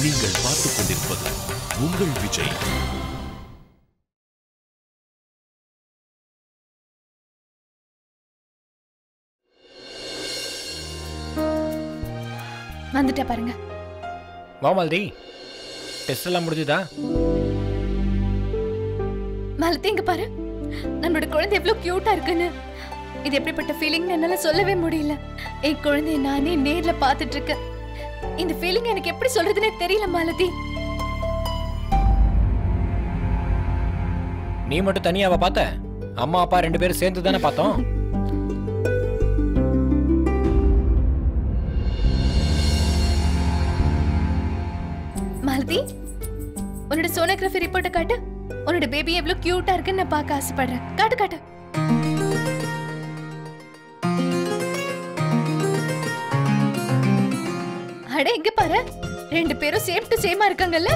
நீங்கள் பார்த்துக் கொண்டிருப்பது உங்கள் விஜய். வந்துட்ட பாருங்க. வா மாலதி, டெஸ்ட் எல்லாம் முடிஞ்சுதா? மாலதி இங்க பாரு, நம்மளோட குழந்தை எவ்வளவு கியூட்டா இருக்குன்னு. இது எப்படிப்பட்ட ஃபீலிங் என்னால சொல்லவே முடியல. என் குழந்தைய நானே நேர்ல பாத்துட்டு இருக்கேன். இந்த ஃபீலிங் எனக்கு எப்படி சொல்றதுன்னே தெரியல மாலதி. நீ மட்டும் தனியாவா பார்த்த? அம்மா அப்பா 2 பேரும் சேர்ந்து தானே பார்த்தோம். மாலதி, உன்னோட சோனோகிராஃபி ரிப்போர்ட்டை காட்டு. உன்னோட பேபி எவ்வளவு கியூட்டா இருக்குன்னு நான் பார்க்க ஆசைப்படுறேன். காட்டு காட்டு. அட இங்க பாரு, 2 பேரும் சேம் டு சேமா இருக்காங்கல்ல.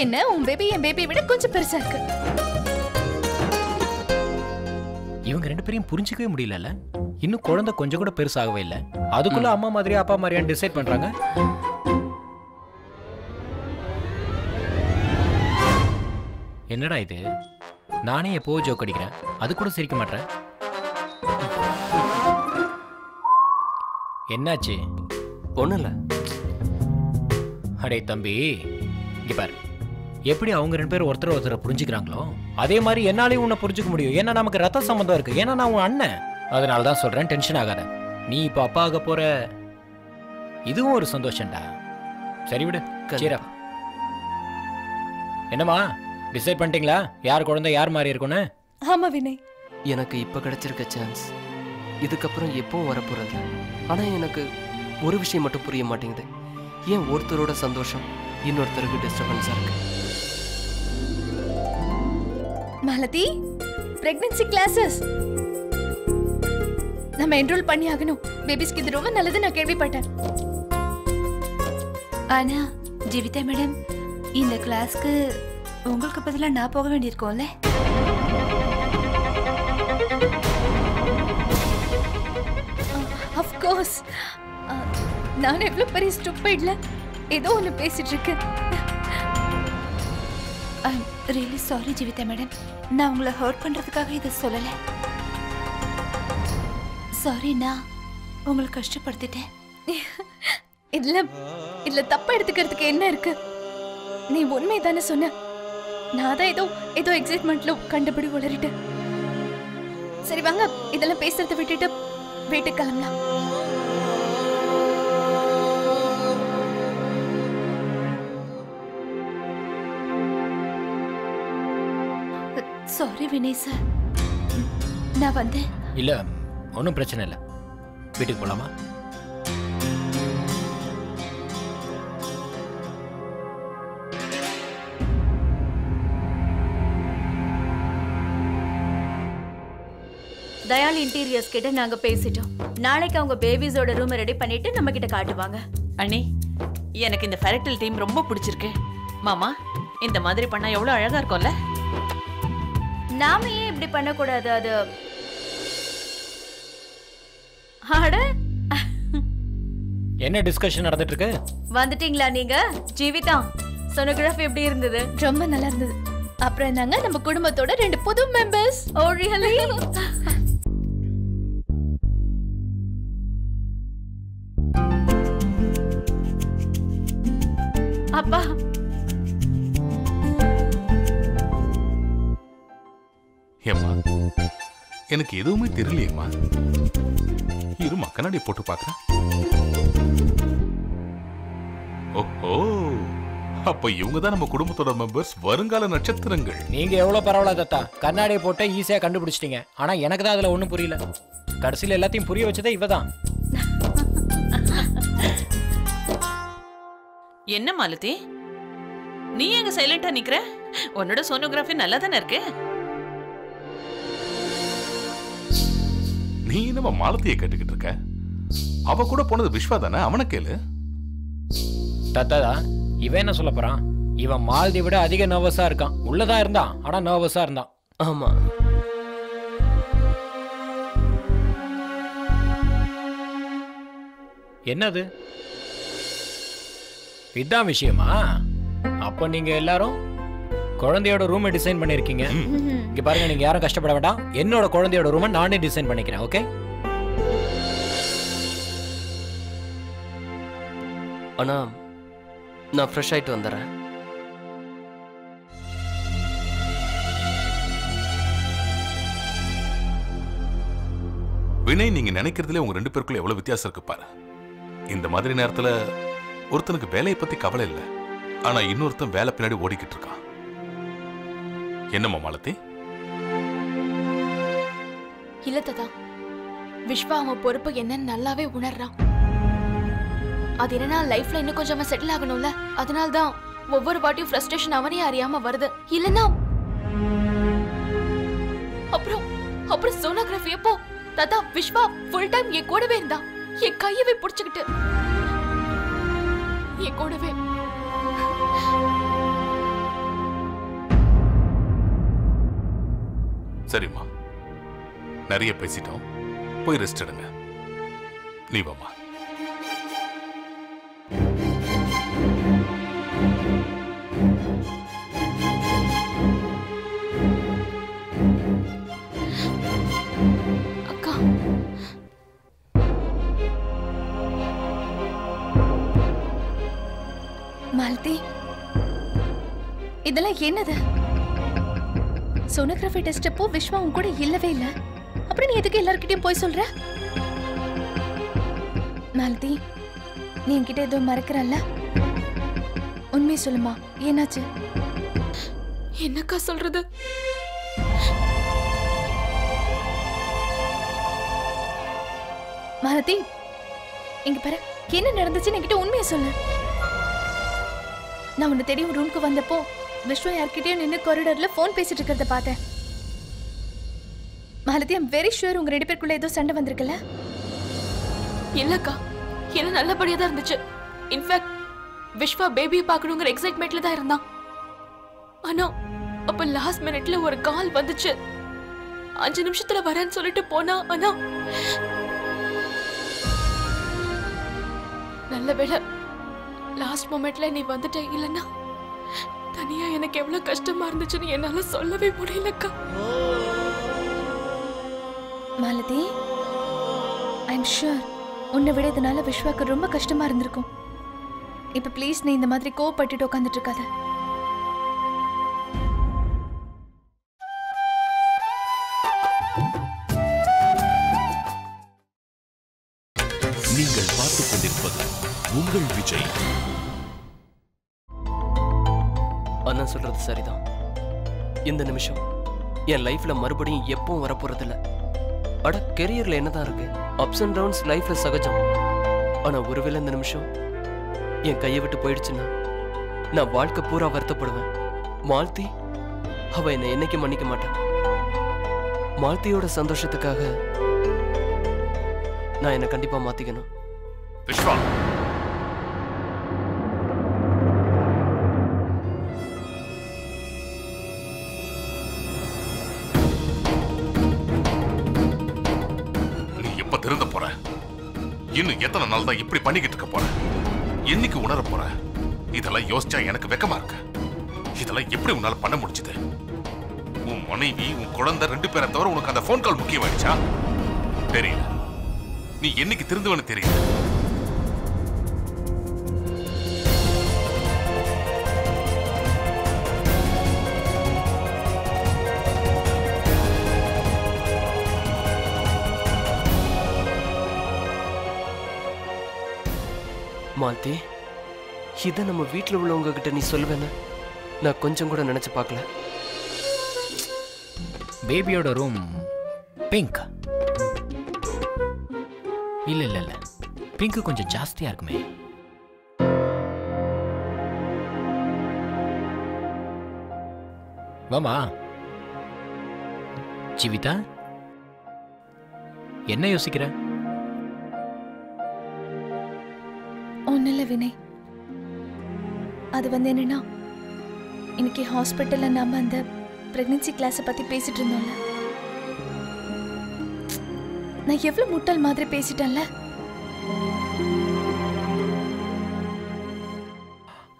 என்ன உன் பேபி என் பேபியை விட கொஞ்சம் பெருசா இருக்கு. இவங்க 2 பேரையும் புரிஞ்சிக்கவே முடியல. இன்னும் குழந்தை கொஞ்சம் கூட பெருசாகவே இல்லை, அதுக்குள்ள அம்மா மாதிரியா அப்பா மாதிரியான்னு டிசைட் பண்றாங்க. என்னடா இது? நானே எப்போ ஜோக் அடிக்கிறேன், அது கூட சிரிக்க மாட்டேன். என்னாச்சு? ஒண்ணும் இல்ல. அடே தம்பி, இங்க பாரு, எப்படி அவங்க 2 பேரும் ஒருத்தரை புரிஞ்சுக்கிறாங்களோ அதே மாதிரி என்னாலையும் உன்னை புரிஞ்சுக்க முடியும். ஏன்னா நமக்கு ரத்த சம்பந்தம் இருக்கு. ஏன்னா நான் உன் அண்ணன். அதனால தான் சொல்றேன், டென்ஷன் ஆகாத. நீ இப்ப அப்பா ஆக போற, இதுவும் ஒரு சந்தோஷம்டா. சரி விடு, சீரா. என்னம்மா, டிசைட் பண்ணிட்டீங்களா யார் குழந்தை யார் மாதிரி இருக்கும்னு? ஆமா வினய், எனக்கு இப்ப கிடைச்சிருக்க சான்ஸ் இதுக்கப்புறம் எப்பவும் வரப்போறது. ஆனா எனக்கு ஒரு விஷயம் மட்டும் புரிய மாட்டேங்குது. ஏன் ஒருத்தரோட சந்தோஷம் இன்னொருத்தருக்கு டிஸ்டர்பன்ஸா இருக்கு? மாலதி, பிரெக்னன்சி கிளாसेस நம்ம என்ரோல் பண்ணி ஆகணும். பேபிஸ்க்கு இது ரொம்ப நல்லது நான் கேள்விப்பட்டேன். ஆனா ஜீவிதா மேடம், இந்த கிளாஸ்க்கு உங்களுக்கு பதிலா நான் போக வேண்டியிருக்கோம்ல? Of course. நான் எவ்வளவு பெரிய ஸ்டூபிட்ல ஏதோ ஒன்னு பேசிட்டு இருக்கேன். I am really sorry Jeevitha madam, நான் உங்களை ஹர்ட் பண்றதுக்காக இதை சொல்லல. சாரி, நான் உங்களை கஷ்டப்படுத்திட்டேன். இதுல தப்பா எடுத்துக்கிறதுக்கு என்ன இருக்கு? நீ உண்மைதானே சொன்ன. நான் தான் ஏதோ எக்ஸைட்மெண்ட்ல கண்டபடி உளறிட்டேன். சரி வாங்க, இதெல்லாம் பேசுறதை விட்டுட்டு வீட்டுக்கு கிளம்பலாம். சாரி வினய் சார், நான் வந்து. இல்ல ஒன்றும் பிரச்சனை இல்லை, வீட்டுக்கு போலாமா? தயால் இன்டீரியர்ஸ் கிட்ட நாங்க பேசிட்டோம். நாளைக்கு அவங்க பேபிஸோட ரூம் ரெடி பண்ணிட்டு நம்ம கிட்ட காட்டுவாங்க. அண்ணி, எனக்கு இந்த ஃபெரக்டல் டீம் ரொம்ப பிடிச்சிருக்கு. மாமா, இந்த மாதிரி பண்ணா எவ்வளவு அழகா இருக்கும்ல? நாம ஏன் இப்படி பண்ண கூடாது? அது அட, என்ன டிஸ்கஷன் நடந்துட்டு இருக்கு? வந்துட்டீங்களா நீங்க? ஜீவிதா, சோனோகிராஃபி எப்படி இருந்தது? ரொம்ப நல்லா இருந்தது. அப்புறம் நாங்க நம்ம குடும்பத்தோட 2 புது மெம்பர்ஸ். ஓ ரியலி? அப்பா, ஏம்மா, எனக்கு எதுவுமே தெரியலையேம்மா. இருமா, கண்ணாடி போட்டு பார்க்கறேன். ஓஹோ, அப்ப இவங்க தான் நம்ம குடும்பத்தோட மெம்பர்ஸ், வருங்கால நட்சத்திரங்கள். நீங்க எவ்வளவு பரவாயில்ல தத்தா, கண்ணாடியை போட்டு ஈஸியா கண்டுபிடிச்சிட்டீங்க. ஆனா எனக்கு தான் அதுல ஒண்ணும் புரியல. கடைசியில எல்லாத்தையும் புரிய வச்சதே இவதான். என்ன மாலதி, நீ எங்க சைலண்டா நிக்கிற? உன்னோட சோனோகிராஃபி நல்லா தானே இருக்கு. நீ நம்ம மாலத்தியை கேட்டுக்கிட்டு இருக்க? அவ கூட போனது விஸ்வா தானே, அவனை கேளு. தத்தாதா, இவன் என்ன சொல்ல போறான்? இவன் மாலதி விட அதிக நர்வஸா இருக்கான். உள்ளதா இருந்தான், ஆனா நர்வஸா இருந்தான். ஆமா, என்னது? இதான் விஷயமா? அப்ப நீங்க எல்லாரும் குழந்தையோட ரூமை டிசைன் பண்ணிருக்கீங்க. இங்க பாருங்க, நீங்க யாரும் கஷ்டப்பட வேண்டாம். என்னோட குழந்தையோட ரூமை நானே டிசைன் பண்ணிக்கிறேன். ஓகே? ஆனா நான் ஃப்ரெஷ் ஆயிட்டு வந்துடுறேன். வினய், நீங்க நினைக்கிறதுல உங்க 2 பேருக்குள்ள எவ்வளவு வித்தியாசம் இருக்கு பாரு. இந்த மாதிரி நேரத்துல ஒருத்தனுக்கு வேலையை பத்தி கவலை இல்லை, ஆனா இன்னொருத்தன் வேலை பின்னாடி ஓடிக்கிட்டு இருக்கான். என்னம்மா மாலதி? இல்ல தாத்தா, விஸ்வா அவன் பொறுப்பு என்னன்னு நல்லாவே உணர்றான். அது என்னன்னா லைஃப்ல இன்னும் கொஞ்சம் செட்டில் ஆகணும்ல, அதனால்தான் ஒவ்வொரு வாட்டியும் ஃப்ரஸ்ட்ரேஷன் அவனே அறியாம வருது. இல்லன்னா அப்புறம் சோனோகிராஃபி எப்போ தாத்தா விஸ்வா ஃபுல் டைம் என் கூடவே இருந்தான், என் கையவே புடிச்சுக்கிட்டு என் கூடவே. சரிம்மா, நிறைய பேசிட்டோம், போய் ரெஸ்ட் எடுங்க. நீ வாமா. அக்கா, மாலதி, இதெல்லாம் என்னது? சோனோகிராஃபி டெஸ்ட் அப்போ விஸ்வா உன் கூட இல்லவே இல்ல, அப்புறம் நீ எதுக்கு எல்லார்கிட்டயும் போய் சொல்ற? மாலதி, நீ என்கிட்ட ஏதோ மறக்கிறல்ல, உண்மையை சொல்லுமா, என்னாச்சு? என்னக்கா சொல்றது? மாலதி, இங்க பாரு, என்ன நடந்துச்சுன்னு என்கிட்ட உண்மையை சொல்லு. நான் உன்னை தேடி ரூமுக்கு வந்தப்போ விஸ்வா யார்கிட்டயும் நின்று காரிடார்ல போன் பேசிட்டு இருக்கிறத பார்த்தேன். மாலதி, ஐம் வெரி ஷூர் உங்க 2 பேருக்குள்ள ஏதோ சண்டை வந்திருக்குல்ல? இல்லக்கா, எல்லாம் நல்லபடியா தான் இருந்துச்சு. இன்ஃபேக்ட் விஸ்வா பேபியை பார்க்கணுங்கிற எக்ஸைட்மெண்ட்ல தான் இருந்தான். ஆனா அப்ப லாஸ்ட் மினிட்ல ஒரு கால் வந்துச்சு. 5 நிமிஷத்துல வரேன்னு சொல்லிட்டு போனா, ஆனா நல்ல வேளை லாஸ்ட் மொமெண்ட்ல நீ வந்துட்ட. இல்லன்னா தனியா எனக்கு எவ்வளவு கஷ்டமா இருந்துச்சுன்னு என்னால சொல்லவே முடியலக்கா. மாலதி, ஐம் ஷூர் உன்னை விட இதனால விஸ்வாக்கு ரொம்ப கஷ்டமா இருந்திருக்கும். இப்ப ப்ளீஸ் நீ இந்த மாதிரி கோவப்பட்டுட்டு உட்காந்துட்டு இருக்காத. நீங்கள் பார்த்துக் கொண்டிருப்பது உங்கள் விஜய். அண்ணா சொல்றது சரிதான். இந்த நிமிஷம் என் லைஃப்ல மறுபடியும் எப்பவும் வரப்போறதில்ல. அட, கெரியர்ல என்னதான் இருக்கு, அப்ஸ் அண்ட் டவுன்ஸ் லைஃப்ல சகஜம். ஆனா ஒருவேளை இந்த நிமிஷம் என் கையை விட்டு போயிடுச்சுன்னா நான் வாழ்க்கை பூரா வருத்தப்படுவேன். மாலதி, அவ என்னை என்னைக்கு மன்னிக்க மாட்டான். மாலதியோட சந்தோஷத்துக்காக நான் என்னை கண்டிப்பா மாத்திக்கணும். விஸ்வா, நீ எப்ப திருந்த போற? இன்னும் எத்தனை நாள் தான் இப்படி பண்ணிக்கிட்டு இருக்க போற? என்னைக்கு உணர போற? இதெல்லாம் யோசிச்சா எனக்கு வெக்கமா இருக்கு. இதெல்லாம் எப்படி உன்னால பண்ண முடிஞ்சது? உன் மனைவி, உன் குழந்தை 2 பேரை தவிர உனக்கு அந்த போன் கால் முக்கியமாயிடுச்சா? தெரியல. நீ என்னைக்கு திருந்துவன்னு தெரியல. மாலதி, இதை நம்ம வீட்டில் உள்ளவங்க கிட்ட நீ சொல்லுவேன்னு நான் கொஞ்சம் கூட நினைச்சு பார்க்கல. பேபியோட ரூம் பிங்க். இல்ல இல்ல இல்ல, பிங்க் கொஞ்சம் ஜாஸ்தியா இருக்குமே. வாமா. ஜீவிதா, என்ன யோசிக்கிற? ஒன்னும் இல்ல வினய், அது என்னன்னா இன்னைக்கு ஹாஸ்பிட்டல்ல நாம அந்த பிரெக்னன்சி கிளாஸை பத்தி பேசிட்டு இருந்தோம்ல, நான் எவ்வளவு முட்டாள் மாதிரி பேசிட்டேன்ல.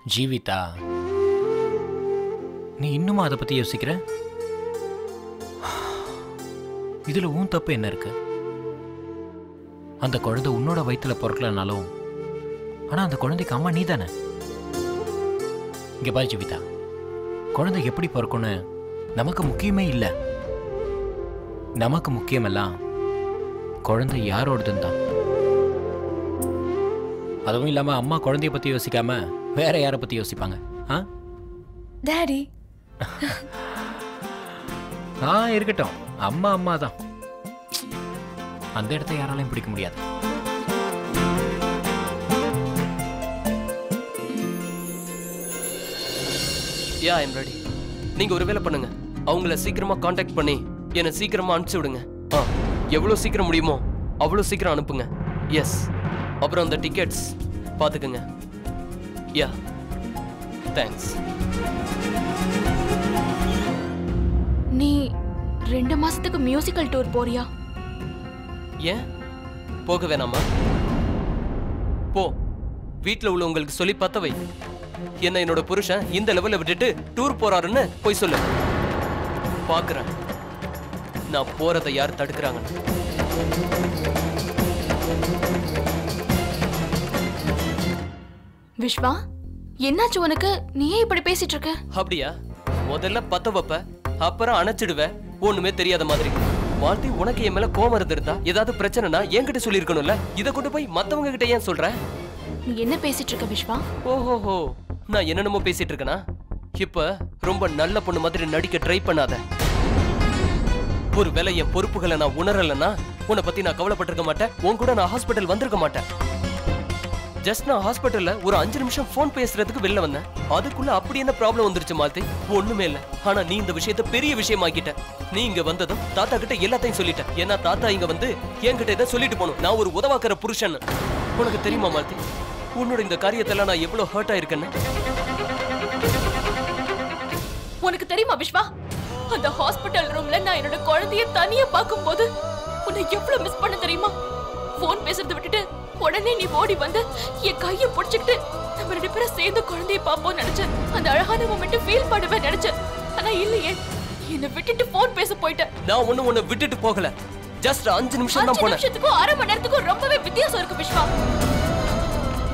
ஜீவிதா, நீ இன்னுமா அதை பத்தி யோசிக்கிற? இதுல உன் தப்பு என்ன இருக்கு? அந்த குழந்தை உன்னோட வயித்துல பிறக்கலனாலும் ஆனா அந்த குழந்தைக்கு அம்மா நீ தானே. இங்க பாரு ஜீவிதா, குழந்தை எப்படி பிறக்கும்னு நமக்கு முக்கியமே இல்லை. நமக்கு முக்கியமெல்லாம் குழந்தை யாரோடதுன்னு தான். அதுவும் இல்லாம அம்மா குழந்தைய பத்தி யோசிக்காம வேற யாரை பத்தி யோசிப்பாங்க? டாடி. இருக்கட்டும், அம்மா அம்மா தான். அந்த இடத்த யாராலையும் பிடிக்க முடியாது. யா, ஐம் ரெடி. நீங்க ஒரு வேலை பண்ணுங்க, அவங்கள சீக்கிரமா காண்டாக்ட் பண்ணி என்னை சீக்கிரமா அனுப்பிச்சு விடுங்க. எவ்வளவு சீக்கிரம் முடியுமோ அவ்வளவு சீக்கிரம் அனுப்புங்க. எஸ். அப்புறம் அந்த டிக்கெட்ஸ் பாத்துக்கங்க. யா, தேங்க்ஸ். நீ 2 மாசத்துக்கு மியூசிக்கல் டூர் போறியா? ஏன் போக வேணாமா? போ, வீட்டுல உள்ளவங்களுக்கு சொல்லி பத்தவை. என்ன என்னோட புருஷன் இந்த லெவல்ல விட்டுட்டு டூர் போறாருன்னு போய் சொல்லு. பாக்குறேன் நான் போறதை யார் தடுக்கிறாங்க. விஸ்வா, என்னாச்சு உனக்கு? நீயே இப்படி பேசிட்டு இருக்க? அப்படியா? முதல்ல பத்த வைப்ப, அப்புறம் அணைச்சிடுவ. ஒண்ணுமே தெரியாத மாதிரி. வாழ்த்தி, உனக்கு என் மேல கோவம் இருந்திருந்தா ஏதாவது பிரச்சனைனா என்கிட்ட சொல்லிருக்கணும்ல. இதை கொண்டு போய் மத்தவங்க கிட்ட ஏன் சொல்ற? நீ என்ன பேசிட்டு இருக்க விஸ்வா? ஓஹோஹோ, நான் என்னென்னமோ பேசிட்டு இருக்கேனா? இப்ப ரொம்ப நல்ல பொண்ணு மாதிரி நடிக்க ட்ரை பண்ணாத. ஒரு வேளை என் பொறுப்புகளை நான் உணரலன்னா உன்னை பத்தி நான் கவலைப்பட்டிருக்க மாட்டேன். உன் கூட நான் ஹாஸ்பிட்டல் வந்திருக்க மாட்டேன். ஜஸ்ட் நான் ஹாஸ்பிட்டல்ல ஒரு 5 நிமிஷம் போன் பேசுறதுக்கு வெளில வந்தேன். அதுக்குள்ள அப்படி என்ன ப்ராப்ளம் வந்துருச்சு மால்தி? ஒண்ணுமே இல்ல. ஆனா நீ இந்த விஷயத்தை பெரிய விஷயமாக்கிட்ட. நீ இங்க வந்ததும் தாத்தா கிட்ட எல்லாத்தையும் சொல்லிட்ட. ஏன்னா தாத்தா இங்க வந்து என்கிட்ட இதை சொல்லிட்டு போகணும், நான் ஒரு உதவாக்கிற புருஷன். உனக்கு தெரியுமா மால்தி, உன்னோட இந்த காரியத்தெல்லாம் நான் எவ்வளவு ஹர்ட் ஆயிருக்கேன்னு? உனக்கு தெரியுமா விஸ்வா, அந்த ஹாஸ்பிட்டல் ரூம்ல நான் என்னோட குழந்தைய தனியா பார்க்கும்போது உன்னை எவ்வளவு மிஸ் பண்ண தெரியுமா? போன் பேசுறதை விட்டுட்டு உடனே நீ ஓடி வந்து என் கையை பிடிச்சுக்கிட்டு நம்ம 2 பேரும் சேர்ந்து குழந்தைய பார்ப்போம் நினைச்சேன். அந்த அழகான மொமெண்ட் ஃபீல் பண்ணுவேன் நினைச்சேன். ஆனா இல்லையே, என்னை விட்டுட்டு போன் பேச போயிட்டேன். நான் உன்னை விட்டுட்டு போகல. ஜஸ்ட் 5 நிமிஷம் தான் போனேன். 5 நிமிஷத்துக்கும் 1/2 மணி நேரத்துக்கும் ரொம்பவே வித்தியாசம் இருக்கு விஸ்வா.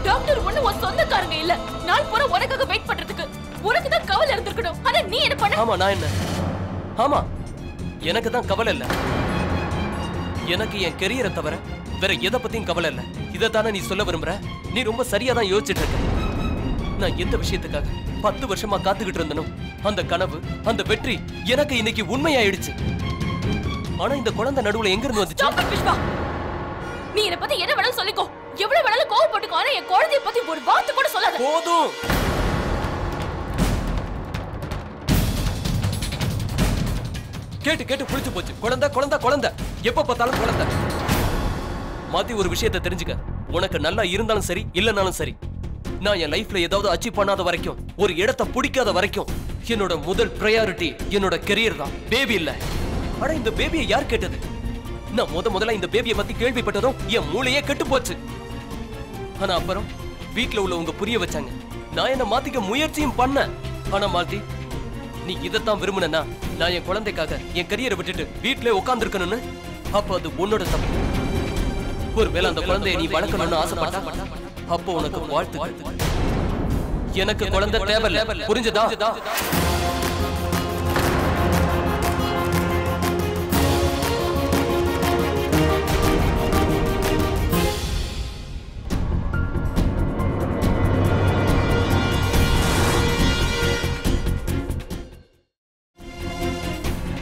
டாக்டர் ஒண்ணு உன் சொந்தக்காரங்க இல்ல. நாள் பூரா உனக்காக வெயிட் பண்றதுக்கு உனக்கு தான் கவலை இருந்திருக்கணும். ஆனா நீ என்ன பண்ண? ஆமா, நான் என்ன? ஆமா, எனக்கு தான் கவலை இல்ல. எனக்கு என் கெரியரை தவிர வேற எதை பத்தியும் கவலை இல்ல. இதைத்தானே நீ சொல்ல விரும்புற? நீ ரொம்ப சரியா தான் யோசிச்சுட்டு இருக்க. நான் எந்த விஷயத்துக்காக 10 வருஷமா காத்துக்கிட்டு இருந்தனோ அந்த கனவு, அந்த வெற்றி எனக்கு இன்னைக்கு உண்மையாயிடுச்சு. ஆனா இந்த குழந்தை நடுவுல எங்க இருந்து வந்துச்சு? நீ என்ன பத்தி என்ன வேணாலும் சொல்லிக்கோ, எவ்வளவு வேணாலும் கோவப்பட்டுக்கோ. ஆனா என் குழந்தைய பத்தி ஒரு வார்த்தை கூட சொல்லாத. போதும். கேட்டு கேட்டு புடிச்சு போச்சு. குழந்தை குழந்தை குழந்தை, எப்ப பார்த்தாலும் குழந்தை. மாத்தி ஒரு விஷயத்தை தெரிஞ்சுக்க. உனக்கு நல்லா இருந்தாலும் சரி இல்லனாலும் சரி, நான் என் லைஃப்ல ஏதாவது அச்சீவ் பண்ணாத வரைக்கும், ஒரு இடத்தை பிடிக்காத வரைக்கும், என்னோட முதல் பிரையாரிட்டி என்னோட கெரியர் தான், பேபி இல்ல. ஆனா இந்த பேபியை யார் கேட்டது? நான் முதல்ல இந்த பேபியை பத்தி கேள்விப்பட்டதும் என் மூளையே கெட்டு போச்சு. ஆனா அப்புறம் வீட்டுல உள்ளவங்க புரிய வச்சாங்க. நான் என்ன மாத்திக்க முயற்சியும் பண்ணேன். ஆனா மாத்தி, நீ இதைத்தான் விரும்புனா நான் என் குழந்தைக்காக என் கரியரை விட்டுட்டு வீட்டுல உட்கார்ந்து இருக்கணும்னு, அப்ப அது உன்னோட தப்பு. ஒருவேளை அந்த குழந்தையை நீ வளர்க்கணும்னு ஆசைப்பட்டா அப்போ உனக்கு வாழ்த்துக்கள். எனக்கு குழந்தை தேவையில்லை, புரிஞ்சதா?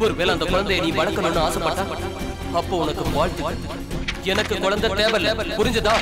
ஒருவேளை அந்த குழந்தையை நீ வளர்க்கணும்னு ஆசைப்பட்டா அப்போ உனக்கு வாழ்த்துக்கள். எனக்கு குழந்தை தேவையில்லை, புரிஞ்சதா?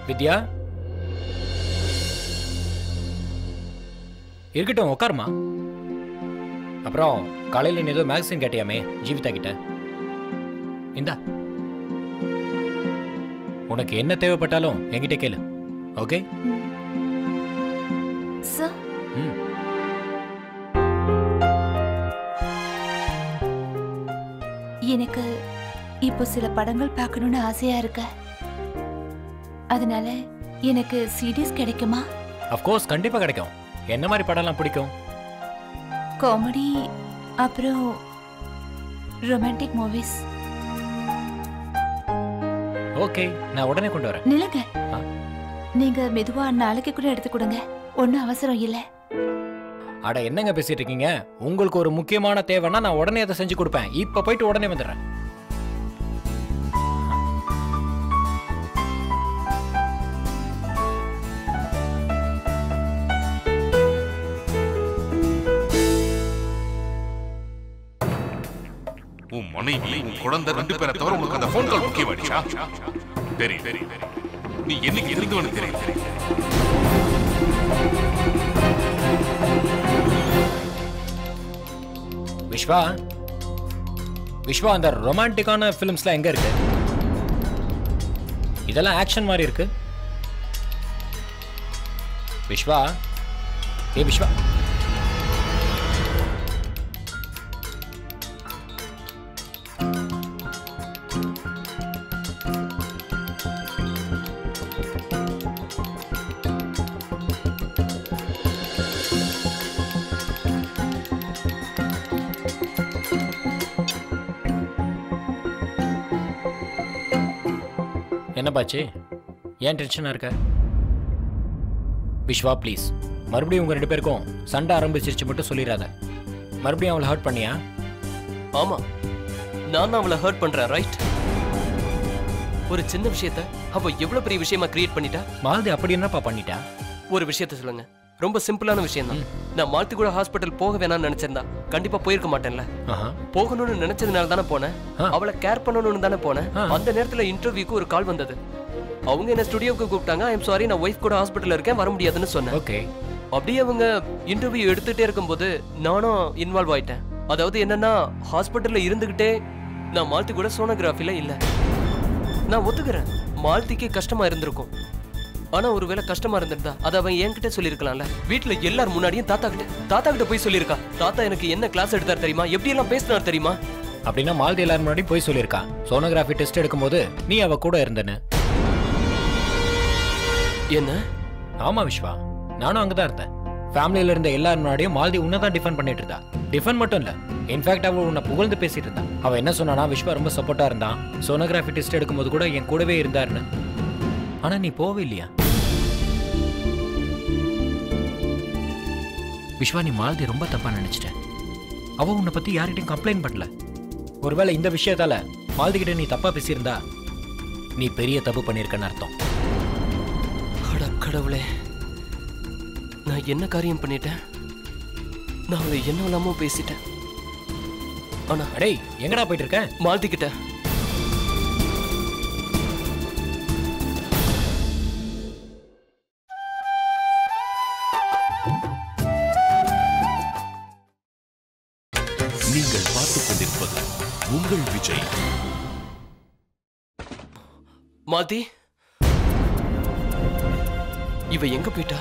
வித்யா இருக்கட்டும், உட்காருமா. அப்புறம் காலையில் நீ ஏதோ மேகசின் கேட்டியாமே ஜீவிதா கிட்ட. இந்தா, உனக்கு என்ன தேவைப்பட்டாலும் என்கிட்ட கேளு. ஓகே? சார், எனக்கு இப்போ சில படங்கள் பார்க்கணும்னு ஆசையா இருக்க. அதனால எனக்கு சிடிஸ் கிடைக்குமா? அஃப்கோர்ஸ், கண்டிப்பா கிடைக்கும். என்ன மாதிரி படம்லாம் பிடிக்கும்? காமெடி, அப்புறம் ரொமான்டிக் மூவிஸ். ஓகே, நான் உடனே கொண்டு வரேன். நில்லுங்க, நீங்க மெதுவா நாளைக்கு கூட எடுத்து கொடுங்க, ஒன்றும் அவசரம் இல்லை. அட என்னங்க பேசிட்டு இருக்கீங்க? உங்களுக்கு ஒரு முக்கியமான தேவைன்னா நான் உடனே அதை செஞ்சு கொடுப்பேன். இப்ப போயிட்டு உடனே வந்துடுறேன். உன் மனைவி, உன் குழந்தை 2 பேரை தவிர உனக்கு அந்த போன் கால் முக்கியமாயிடுச்சா? தெரியும். நீ என்னைக்கு இருந்தவனு தெரியும். விஸ்வா, அந்த ரொமான்டிக்கான பிலிம்ஸ்லாம் எங்க இருக்கு? இதெல்லாம் ஆக்ஷன் மாதிரி இருக்கு. விஸ்வா, விஸ்வா, என்ன பாச்சு? ஏன் டென்ஷனா இருக்க? விஸ்வா ப்ளீஸ், மறுபடியும் உங்க 2 பேருக்கும் சண்டை ஆரம்பிச்சிருச்சு மட்டும் சொல்லிடாத. மறுபடியும் அவளை ஹர்ட் பண்ணியா? ஆமா, நான் தான் அவளை ஹர்ட் பண்றேன், ரைட்? ஒரு சின்ன விஷயத்த அவ எவ்வளவு பெரிய விஷயமா கிரியேட் பண்ணிட்டா. மாலதி அப்படி என்னப்பா பண்ணிட்டா? ஒரு விஷயத்த சொல்லுங்க, ரொம்ப சிம்பிளான விஷயம் தான். நான் மாலதி கூட ஹாஸ்பிட்டல் போக வேணாம்னு நினைச்சிருந்தா கண்டிப்பா போயிருக்க மாட்டேன்ல. போகணும்னு நினைச்சதுனால தானே போனேன். அவளை கேர் பண்ணணும்னு தானே போனேன். அந்த நேரத்துல இன்டர்வியூக்கு ஒரு கால் வந்தது. அவங்க என்ன ஸ்டுடியோக்கு கூப்பிட்டாங்க. ஐ எம் சாரி, நான் ஒய்ஃப் கூட ஹாஸ்பிட்டல்ல இருக்கேன், வர முடியாதுன்னு சொன்னேன். ஓகே. அப்படியே அவங்க இன்டர்வியூ எடுத்துட்டே இருக்கும்போது நானும் இன்வால்வ் ஆயிட்டேன். அதாவது என்னன்னா, ஹாஸ்பிட்டல்ல இருந்துகிட்டே நான் மாலதி கூட சோனோகிராஃபில இல்ல. நான் ஒத்துக்கிறேன், மாலதிக்கு கஷ்டமா இருந்திருக்கும். ஆனா ஒருவேளை கஷ்டமா இருந்திருந்தா அதை அவன் என்கிட்ட சொல்லிருக்கலாம்ல. வீட்டுல எல்லாரும் முன்னாடியும் தாத்தா கிட்ட போய் சொல்லியிருக்கா. தாத்தா எனக்கு என்ன கிளாஸ் எடுத்தார் தெரியுமா, எப்படி எல்லாம் பேசினார் தெரியுமா. அப்படின்னா மாலதி எல்லாரும் முன்னாடி போய் சொல்லியிருக்கா சோனோகிராஃபி டெஸ்ட் எடுக்கும்போது நீ அவ கூட இருந்தேன்னு. என்ன? ஆமா விஸ்வா, நானும் அங்கதான் இருந்தேன். ஃபேமிலியில இருந்த எல்லாரும் முன்னாடியும் மாலதி உன்னதான் டிஃபெண்ட் பண்ணிட்டு இருந்தா. டிஃபெண்ட் மட்டும் இல்ல, இன்ஃபேக்ட் அவ உன்னை புகழ்ந்து பேசிட்டு இருந்தா. அவ என்ன சொன்னானா, விஸ்வா ரொம்ப சப்போர்ட்டா இருந்தான், சோனோகிராஃபி டெஸ்ட் எடுக்கும்போது கூட என் கூடவே இருந்தாருன்னு. ஆனா நீ போவே இல்லையா? விஸ்வா, நீ மாலதி ரொம்ப தப்பா நினைச்சிட்ட. அவ உன்னை பத்தி யார்கிட்டையும் கம்ப்ளைண்ட் பண்ணல. ஒருவேளை இந்த விஷயத்தால மாலதி கிட்ட நீ தப்பா பேசியிருந்தா நீ பெரிய தப்பு பண்ணிருக்கன்னு அர்த்தம். கடவுளே, நான் என்ன காரியம் பண்ணிட்டேன்? நான் அவளை என்ன இல்லாம பேசிட்டேன். ஆனா டேய், எங்கடா போயிட்டு இருக்க? மாலதி கிட்ட. நீங்கள் பார்த்துக் கொண்டிருப்பது உங்கள் விஜய். மாலதி, இவ எங்க போயிட்டா?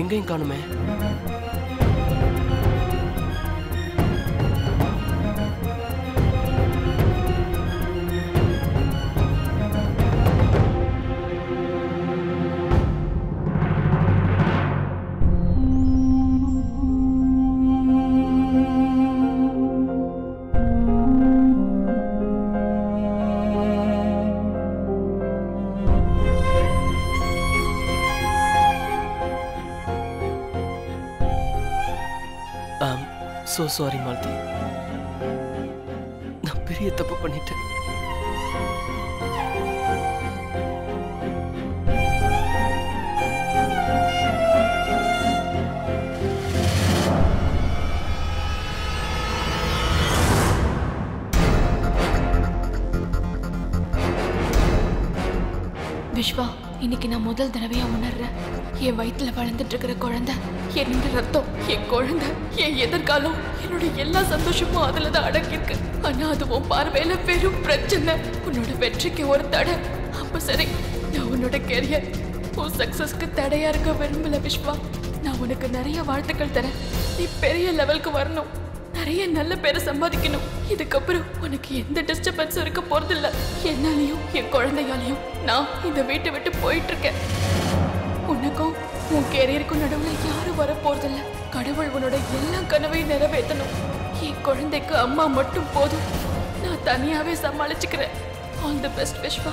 எங்கேயும் காணுமே. So sorry மாலதி, நான் பெரிய தப்பு பண்ணிட்டேன். இன்னைக்கு நான் முதல் தடவையா உணர்றேன். என் வயிற்றுல வளர்ந்துட்டு இருக்கிற குழந்தை என்னோட ரத்தம், என் குழந்தை, என் எதிர்காலம், என்னோட எல்லா சந்தோஷமும் அதுலதான் அடங்கியிருக்கு. ஆனா அது உன் பார்வையில வெறும் பிரச்சனை. உன்னோட வெற்றிக்கு ஒரு தடை. அப்ப சரி, நான் உன்னோட கெரியர், உன் சக்சஸ்க்கு தடையா இருக்க விரும்பல விஸ்வா. நான் உனக்கு நிறைய வாழ்த்துக்கள் தரேன். நீ பெரிய லெவலுக்கு வரணும், நிறைய நல்ல பேரை சம்பாதிக்கணும். இதுக்கப்புறம் உனக்கு எந்த டிஸ்டர்பன்ஸும் இருக்க போறதில்ல. என்னாலையும் என் குழந்தையாலையும் நான் இந்த வீட்டை விட்டு போயிட்டு இருக்கேன். உனக்கும் உன் கேரியருக்கும் நடுவுல யாரும் வர போறதில்ல. கடவுள் உன்னோட எல்லா கனவையும் நிறைவேற்றணும். என் குழந்தைக்கு அம்மா மட்டும் போதும். நான் தனியாவே சமாளிச்சுக்கிறேன். All the best Vishwa.